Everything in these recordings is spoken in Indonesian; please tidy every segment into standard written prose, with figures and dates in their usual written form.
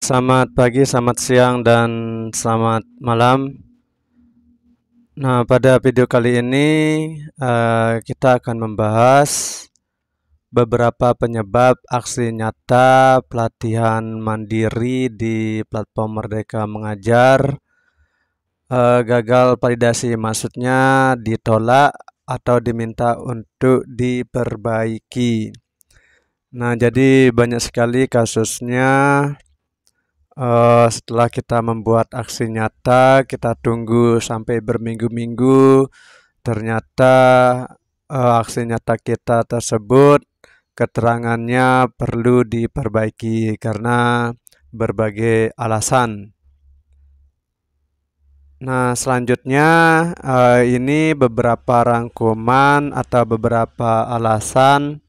Selamat pagi, selamat siang, dan selamat malam. Nah, pada video kali ini kita akan membahas beberapa penyebab aksi nyata pelatihan mandiri di platform Merdeka Mengajar gagal validasi, maksudnya ditolak atau diminta untuk diperbaiki. Nah, jadi banyak sekali kasusnya. Setelah kita membuat aksi nyata, kita tunggu sampai berminggu-minggu. Ternyata aksi nyata kita tersebut keterangannya perlu diperbaiki karena berbagai alasan. Nah, selanjutnya ini beberapa rangkuman atau beberapa alasan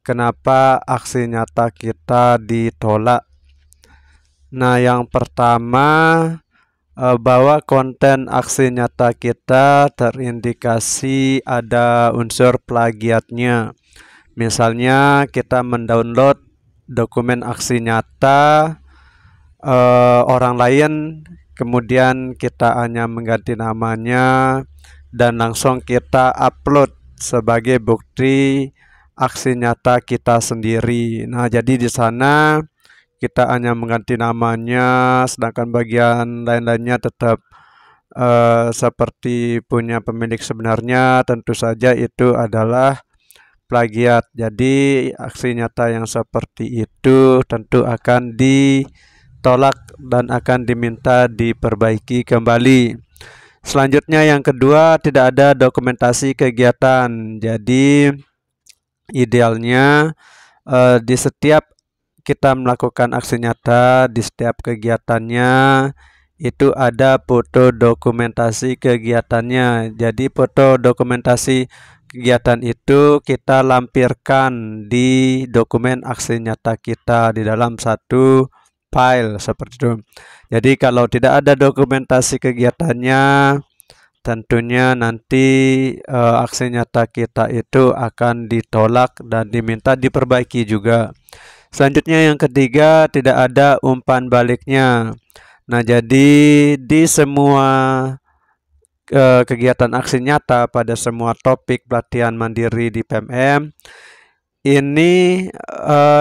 kenapa aksi nyata kita ditolak. Nah, yang pertama, bahwa konten aksi nyata kita terindikasi ada unsur plagiatnya. Misalnya kita mendownload dokumen aksi nyata orang lain, kemudian kita hanya mengganti namanya dan langsung kita upload sebagai bukti aksi nyata kita sendiri. Nah, jadi di sana kita hanya mengganti namanya, sedangkan bagian lain-lainnya tetap seperti punya pemilik sebenarnya. Tentu saja itu adalah plagiat. Jadi aksi nyata yang seperti itu tentu akan ditolak dan akan diminta diperbaiki kembali. Selanjutnya yang kedua, tidak ada dokumentasi kegiatan. Jadi idealnya di setiap kita melakukan aksi nyata, di setiap kegiatannya itu ada foto dokumentasi kegiatannya. Jadi foto dokumentasi kegiatan itu kita lampirkan di dokumen aksi nyata kita di dalam satu file seperti itu. Jadi kalau tidak ada dokumentasi kegiatannya, tentunya nanti aksi nyata kita itu akan ditolak dan diminta diperbaiki juga. Selanjutnya yang ketiga, tidak ada umpan baliknya. Nah, jadi di semua kegiatan aksi nyata pada semua topik pelatihan mandiri di PMM ini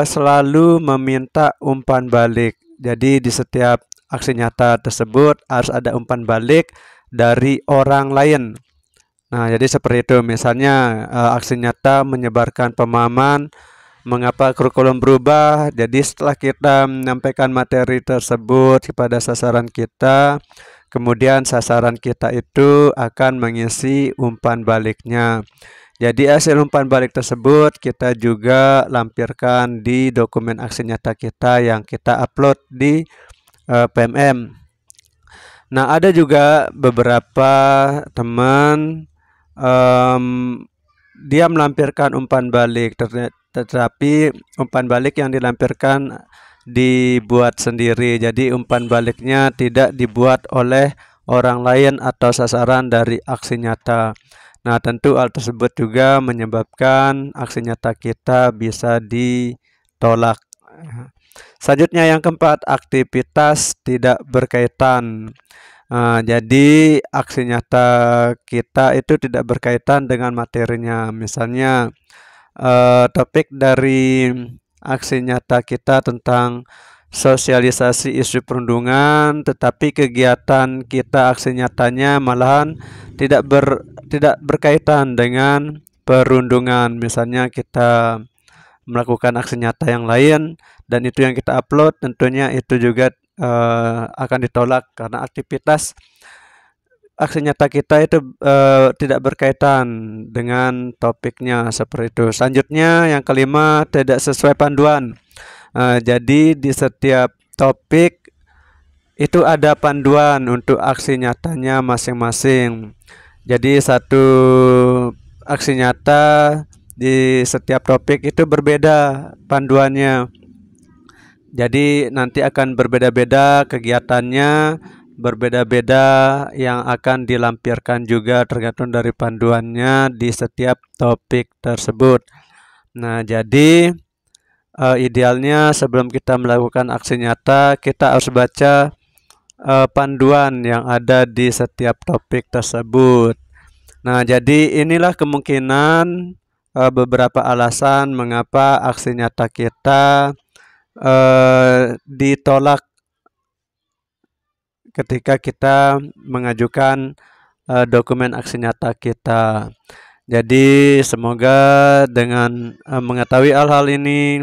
selalu meminta umpan balik. Jadi di setiap aksi nyata tersebut harus ada umpan balik dari orang lain. Nah, jadi seperti itu. Misalnya aksi nyata menyebarkan pemahaman mengapa kurikulum berubah. Jadi setelah kita menyampaikan materi tersebut kepada sasaran kita, kemudian sasaran kita itu akan mengisi umpan baliknya. Jadi hasil umpan balik tersebut kita juga lampirkan di dokumen aksi nyata kita yang kita upload di PMM. Nah, ada juga beberapa teman dia melampirkan umpan balik, tetapi umpan balik yang dilampirkan dibuat sendiri. Jadi umpan baliknya tidak dibuat oleh orang lain atau sasaran dari aksi nyata. Nah, tentu hal tersebut juga menyebabkan aksi nyata kita bisa ditolak. Selanjutnya yang keempat, aktivitas tidak berkaitan. Jadi aksi nyata kita itu tidak berkaitan dengan materinya. Misalnya topik dari aksi nyata kita tentang sosialisasi isu perundungan, tetapi kegiatan kita aksi nyatanya malahan tidak berkaitan dengan perundungan. Misalnya kita melakukan aksi nyata yang lain dan itu yang kita upload, tentunya itu juga akan ditolak karena aktivitas aksi nyata kita itu tidak berkaitan dengan topiknya seperti itu. Selanjutnya yang kelima, tidak sesuai panduan. Jadi di setiap topik itu ada panduan untuk aksi nyatanya masing-masing. Jadi satu aksi nyata di setiap topik itu berbeda panduannya. Jadi nanti akan berbeda-beda kegiatannya, berbeda-beda yang akan dilampirkan juga tergantung dari panduannya di setiap topik tersebut. Nah, jadi idealnya sebelum kita melakukan aksi nyata, kita harus baca panduan yang ada di setiap topik tersebut. Nah, jadi inilah kemungkinan beberapa alasan mengapa aksi nyata kita ditolak ketika kita mengajukan dokumen aksi nyata kita. Jadi semoga dengan mengetahui hal-hal ini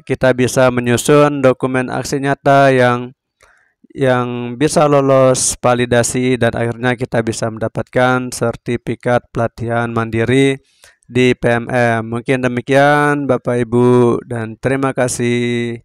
kita bisa menyusun dokumen aksi nyata yang bisa lolos validasi dan akhirnya kita bisa mendapatkan sertifikat pelatihan mandiri di PMM. Mungkin demikian Bapak Ibu dan terima kasih.